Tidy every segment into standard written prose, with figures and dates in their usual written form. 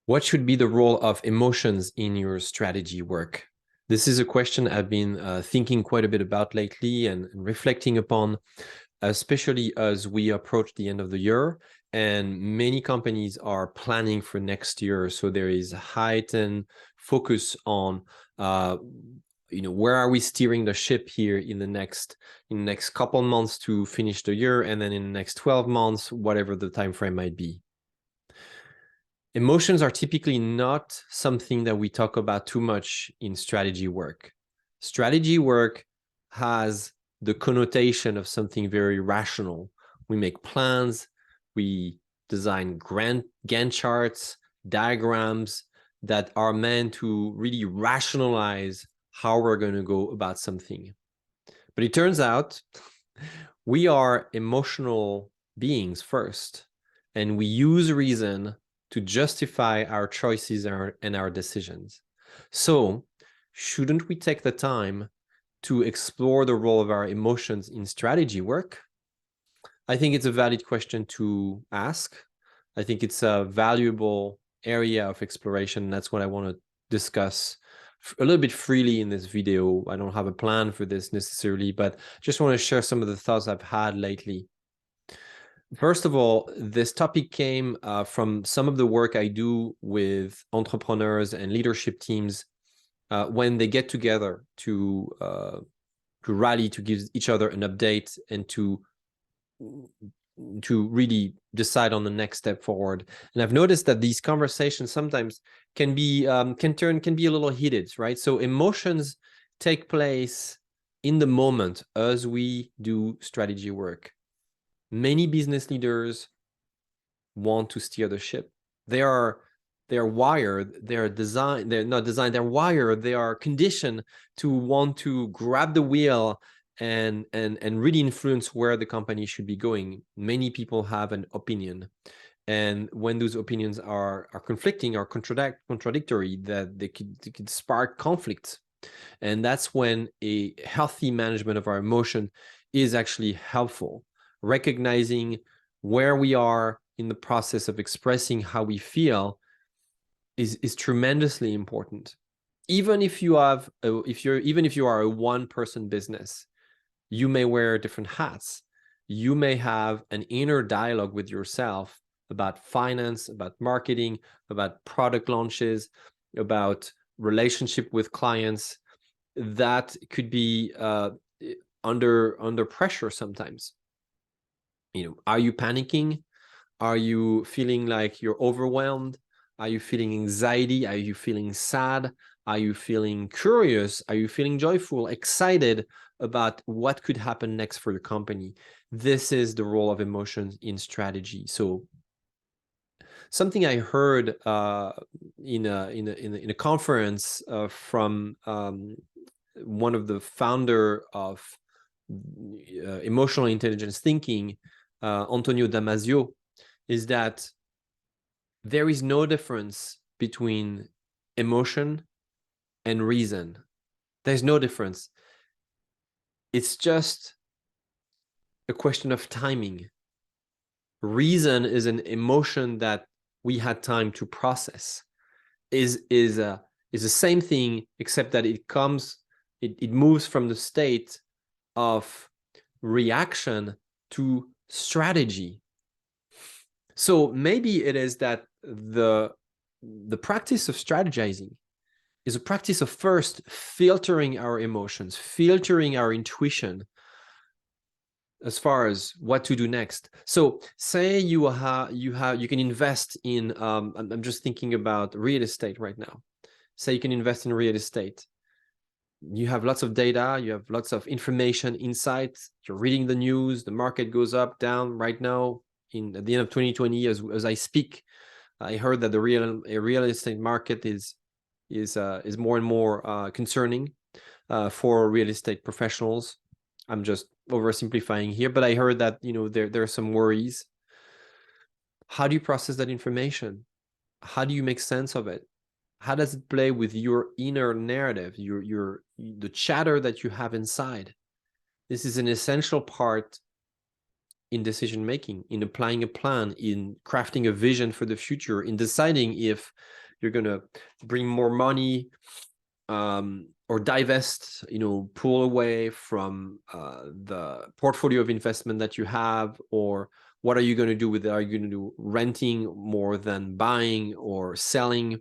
What should be the role of emotions in your strategy work? This is a question I've been thinking quite a bit about lately and reflecting upon, especially as we approach the end of the year and many companies are planning for next year. So there is a heightened focus on where are we steering the ship here in the next couple months to finish the year, and then in the next 12 months, whatever the time frame might be. Emotions are typically not something that we talk about too much in strategy work. Strategy work has the connotation of something very rational. We make plans, we design Gantt charts, diagrams that are meant to really rationalize how we're going to go about something. But it turns out we are emotional beings first, and we use reason to justify our choices and our decisions. So, shouldn't we take the time to explore the role of our emotions in strategy work? I think it's a valid question to ask. I think it's a valuable area of exploration. And that's what I want to discuss a little bit freely in this video. I don't have a plan for this necessarily, but just want to share some of the thoughts I've had lately. First of all, this topic came from some of the work I do with entrepreneurs and leadership teams when they get together to rally, to give each other an update, and to really decide on the next step forward. And I've noticed that these conversations sometimes can be can be a little heated, right? So emotions take place in the moment as we do strategy work. Many business leaders want to steer the ship. They're wired, they're wired, they are conditioned to want to grab the wheel and really influence where the company should be going. Many people have an opinion, and when those opinions are conflicting or contradictory, that they could spark conflict. And that's when a healthy management of our emotion is actually helpful. Recognizing where we are in the process of expressing how we feel is tremendously important. Even if you have even if you are a one-person business, you may wear different hats. You may have an inner dialogue with yourself about finance, about marketing, about product launches, about relationship with clients that could be under pressure sometimes. Are you panicking? Are you feeling like you're overwhelmed? Are you feeling anxiety? Are you feeling sad? Are you feeling curious? Are you feeling joyful, excited about what could happen next for your company? This is the role of emotions in strategy. So something I heard in a conference from one of the founder of emotional intelligence thinking, Antonio Damasio, is that there is no difference between emotion and reason. There's no difference. It's just a question of timing. Reason is an emotion that we had time to process. Is the same thing, except that it moves from the state of reaction to strategy. So maybe it is that the practice of strategizing is a practice of first filtering our emotions, filtering our intuition as far as what to do next. So say you can invest in I'm just thinking about real estate right now. Say you can invest in real estate. You have lots of data, you have lots of information, insights, you're reading the news, the market goes up, down. Right now, at the end of 2020, as I speak, I heard that the real estate market is more and more concerning for real estate professionals. I'm just oversimplifying here, but I heard that there are some worries. How do you process that information? How do you make sense of it? How does it play with your inner narrative, the chatter that you have inside? This is an essential part in decision making, in applying a plan, in crafting a vision for the future, in deciding if you're going to bring more money or divest, pull away from the portfolio of investment that you have, or what are you going to do with it? Are you going to do renting more than buying or selling?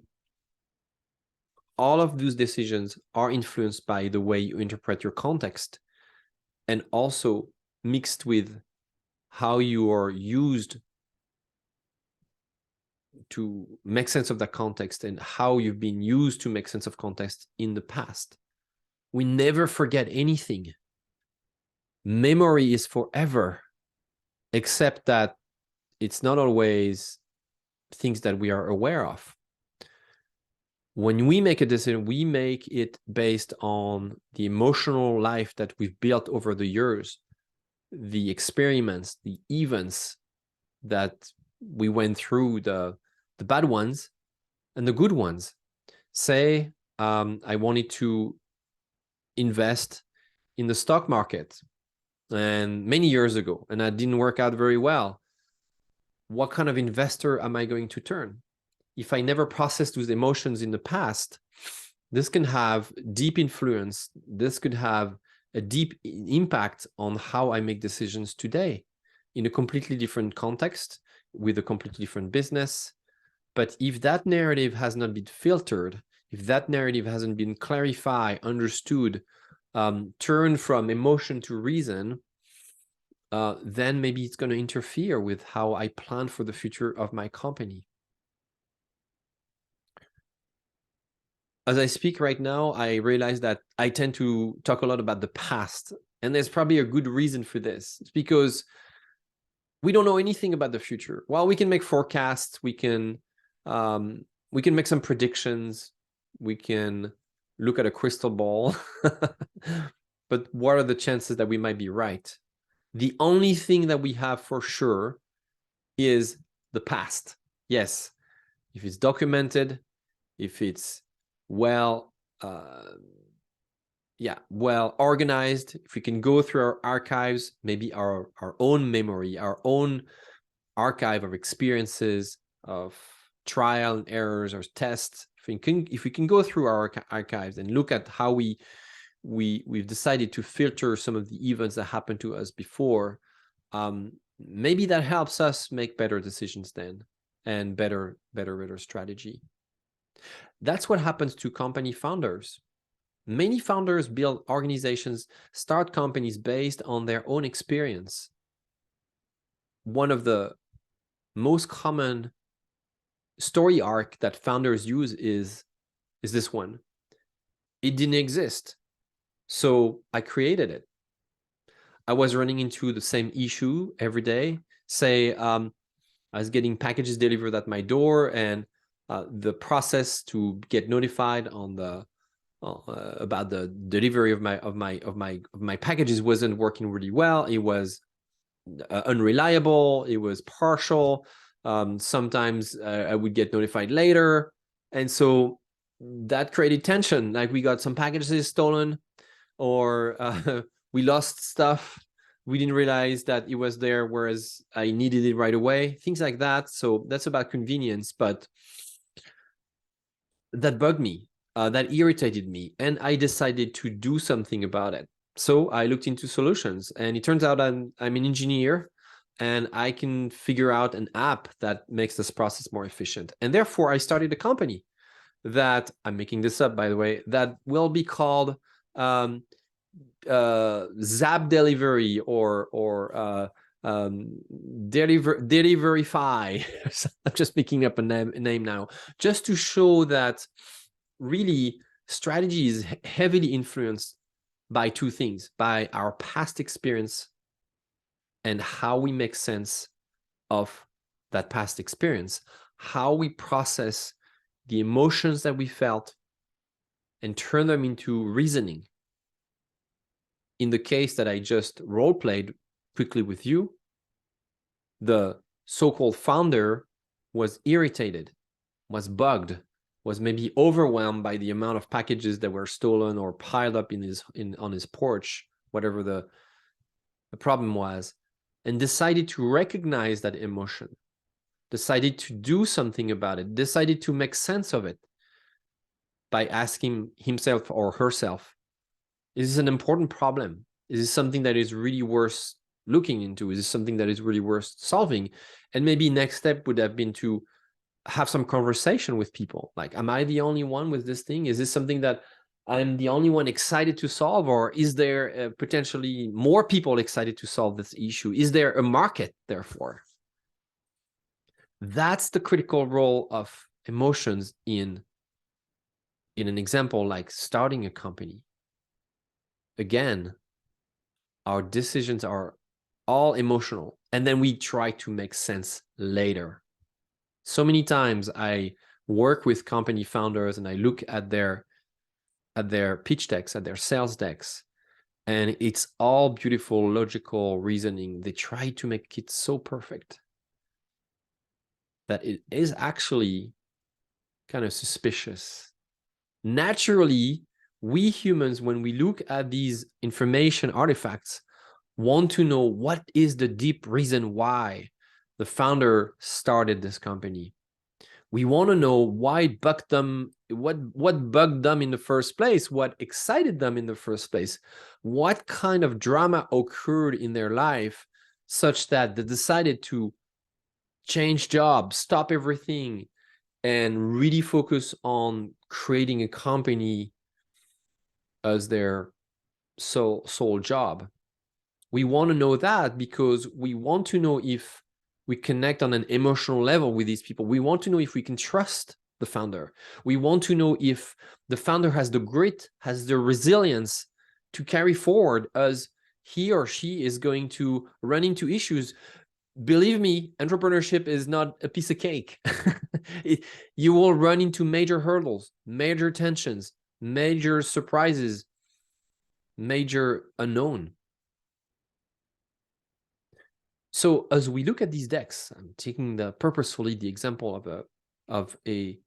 All of those decisions are influenced by the way you interpret your context, and also mixed with how you are used to make sense of that context and how you've been used to make sense of context in the past. We never forget anything. Memory is forever, except that it's not always things that we are aware of. When we make a decision, we make it based on the emotional life that we've built over the years, the experiments, the events that we went through, the bad ones and the good ones. Say, I wanted to invest in the stock market and many years ago, and that didn't work out very well. What kind of investor am I going to turn? If I never processed those emotions in the past, this can have deep influence. This could have a deep impact on how I make decisions today in a completely different context with a completely different business. But if that narrative has not been filtered, if that narrative hasn't been clarified, understood, turned from emotion to reason, then maybe it's going to interfere with how I plan for the future of my company. As I speak right now, I realize that I tend to talk a lot about the past, and there's probably a good reason for this. It's because we don't know anything about the future. While we can make forecasts, we can make some predictions, we can look at a crystal ball, but what are the chances that we might be right? The only thing that we have for sure is the past. Yes, if it's documented, if it's well organized, if we can go through our archives, maybe our own memory, our own archive of experiences, of trial and errors or tests, if we can go through our archives and look at how we've decided to filter some of the events that happened to us before, maybe that helps us make better decisions then, and better strategy. That's what happens to company founders. Many founders build organizations, start companies based on their own experience. One of the most common story arc that founders use is this one. It didn't exist, so I created it. I was running into the same issue every day. Say, I was getting packages delivered at my door, and the process to get notified on the about the delivery of my packages wasn't working really well. It was unreliable. It was partial. Sometimes I would get notified later, and so that created tension. Like, we got some packages stolen, or we lost stuff. We didn't realize that it was there, whereas I needed it right away. Things like that. So that's about convenience, but that bugged me, that irritated me, and I decided to do something about it. So I looked into solutions, and it turns out I'm an engineer, and I can figure out an app that makes this process more efficient. And therefore, I started a company that, I'm making this up, by the way, that will be called Zap Delivery or Deliverify. I'm just making up a name now, just to show that really strategy is heavily influenced by two things: by our past experience and how we make sense of that past experience, how we process the emotions that we felt and turn them into reasoning. In the case that I just role-played quickly with you, the so-called founder was irritated, was bugged, was maybe overwhelmed by the amount of packages that were stolen or piled up on his porch, whatever the problem was. and decided to recognize that emotion, decided to do something about it, decided to make sense of it by asking himself or herself, is this an important problem? Is this something that is really worth looking into? Is this something that is really worth solving? And maybe next step would have been to have some conversation with people. Like, am I the only one with this thing? Is this something that I'm the only one excited to solve? Or is there potentially more people excited to solve this issue? Is there a market, therefore? That's the critical role of emotions in an example like starting a company. Again, our decisions are all emotional, and then we try to make sense later. So many times I work with company founders and I look at their pitch decks, at their sales decks, and it's all beautiful, logical reasoning. They try to make it so perfect that it is actually kind of suspicious. Naturally, we humans, when we look at these information artifacts, want to know what is the deep reason why the founder started this company. We want to know why it bugged them, what bugged them in the first place, what excited them in the first place, what kind of drama occurred in their life such that they decided to change jobs, stop everything, and really focus on creating a company as their sole job. We want to know that because we want to know if we connect on an emotional level with these people. We want to know if we can trust the founder. We want to know if the founder has the grit, has the resilience to carry forward as he or she is going to run into issues. Believe me, entrepreneurship is not a piece of cake. You will run into major hurdles, major tensions, major surprises, major unknown. So as we look at these decks, I'm taking purposefully the example of an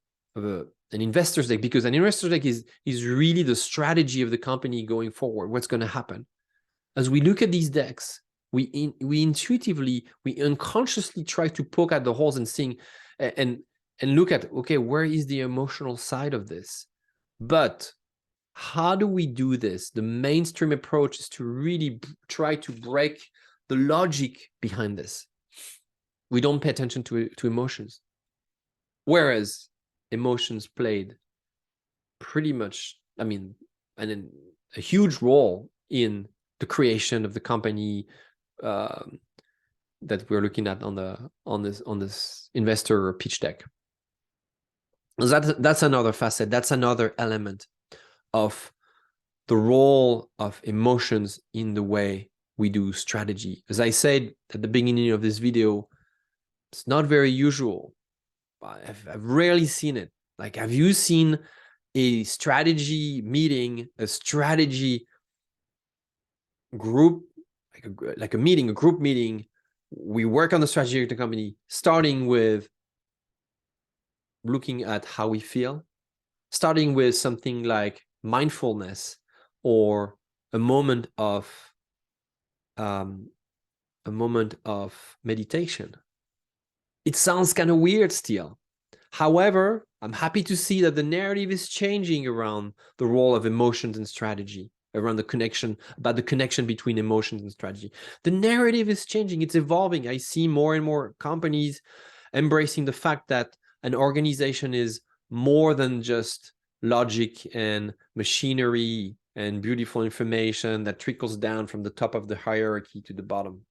investor's deck, because an investor's deck is really the strategy of the company going forward, what's going to happen. As we look at these decks, we intuitively, we unconsciously try to poke at the holes and seeing and look at, okay, where is the emotional side of this? But how do we do this? The mainstream approach is to really try to break the logic behind this. We don't pay attention to emotions. Whereas emotions played pretty much, I mean, a huge role in the creation of the company that we're looking at on this investor pitch deck. So that's another facet. That's another element of the role of emotions in the way we do strategy. As I said at the beginning of this video, it's not very usual. I've rarely seen it. Like, have you seen a strategy meeting, a strategy group, like a meeting, a group meeting? We work on the strategy of the company, starting with looking at how we feel, starting with something like mindfulness or a moment of meditation. It sounds kind of weird still. However, I'm happy to see that the narrative is changing around the role of emotions and strategy, around the connection, about the connection between emotions and strategy. The narrative is changing, it's evolving. I see more and more companies embracing the fact that an organization is more than just logic and machinery and beautiful information that trickles down from the top of the hierarchy to the bottom.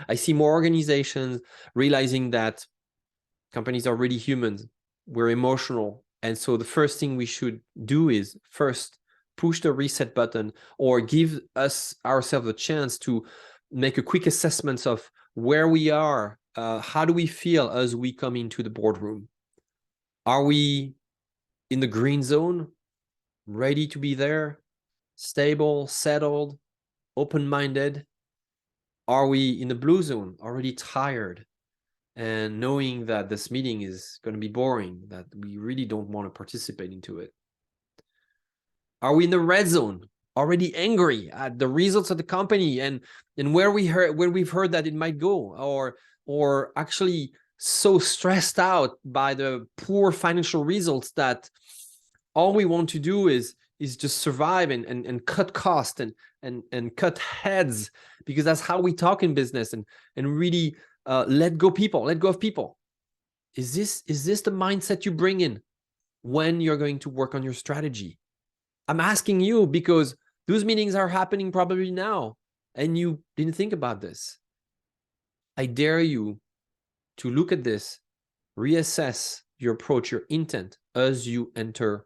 I see more organizations realizing that companies are really humans. We're emotional. And so the first thing we should do is first push the reset button, or give ourselves a chance to make a quick assessment of where we are. How do we feel as we come into the boardroom? Are we in the green zone, ready to be there, stable, settled, open-minded? Are we in the blue zone, already tired and knowing that this meeting is going to be boring, that we really don't want to participate into it? Are we in the red zone, already angry at the results of the company and where we've heard that it might go, or actually so stressed out by the poor financial results that all we want to do is just survive and cut costs and cut heads, because that's how we talk in business, and really let go of people. Is this the mindset you bring in when you're going to work on your strategy? I'm asking you because those meetings are happening probably now and you didn't think about this. I dare you to look at this, reassess your approach, your intent as you enter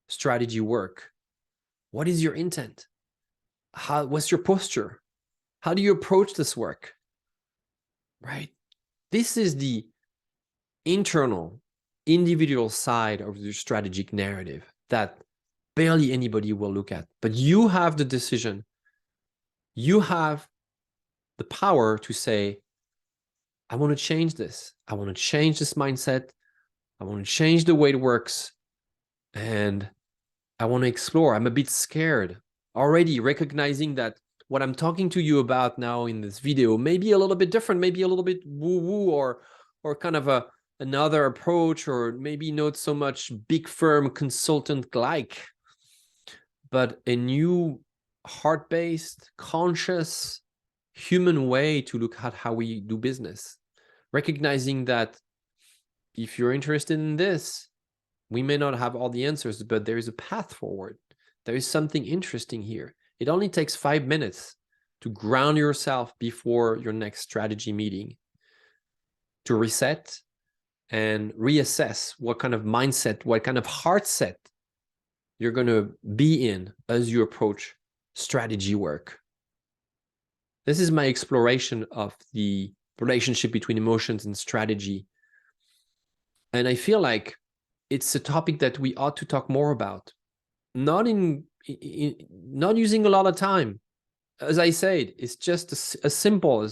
strategy work. What is your intent? What's your posture? How do you approach this work? Right? This is the internal, individual side of your strategic narrative that barely anybody will look at. But you have the decision. You have the power to say, I want to change this. I want to change this mindset. I want to change the way it works. And I want to explore. I'm a bit scared already, recognizing that what I'm talking to you about now in this video may be a little bit different, maybe a little bit woo-woo, or kind of another approach, or maybe not so much big firm consultant-like, but a new heart-based, conscious, human way to look at how we do business. Recognizing that if you're interested in this, we may not have all the answers, but there is a path forward. There is something interesting here. It only takes 5 minutes to ground yourself before your next strategy meeting, to reset and reassess what kind of mindset, what kind of heart set you're going to be in as you approach strategy work. This is my exploration of the relationship between emotions and strategy. And I feel like it's a topic that we ought to talk more about. Not using a lot of time. As I said, it's just as simple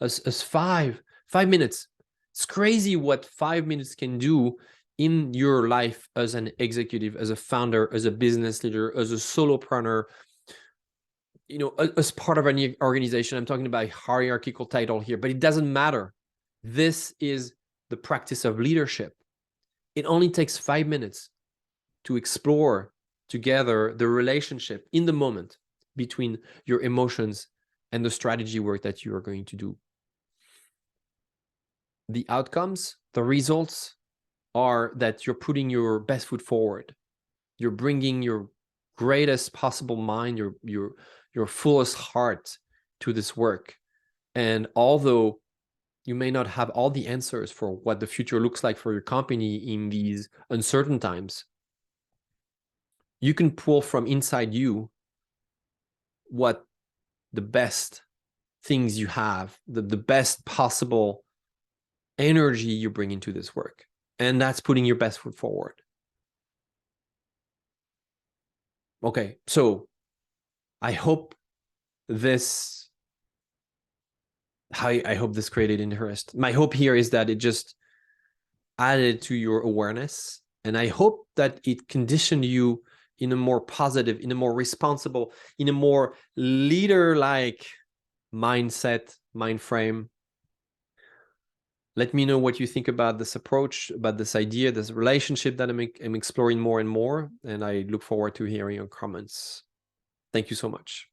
as 5 minutes. It's crazy what 5 minutes can do in your life as an executive, as a founder, as a business leader, as a solopreneur, as part of an organization. I'm talking about a hierarchical title here, but it doesn't matter. This is the practice of leadership. It only takes 5 minutes to explore together the relationship in the moment between your emotions and the strategy work that you are going to do. The outcomes, the results are that you're putting your best foot forward. You're bringing your greatest possible mind, your fullest heart to this work. And although you may not have all the answers for what the future looks like for your company in these uncertain times, you can pull from inside you what the best things you have, the best possible energy you bring into this work. And that's putting your best foot forward. Okay, so I hope this created interest. My hope here is that it just added to your awareness, and I hope that it conditioned you in a more positive, in a more responsible, in a more leader-like mindset, mind frame. Let me know what you think about this approach, about this idea, this relationship that I'm exploring more and more, and I look forward to hearing your comments. Thank you so much.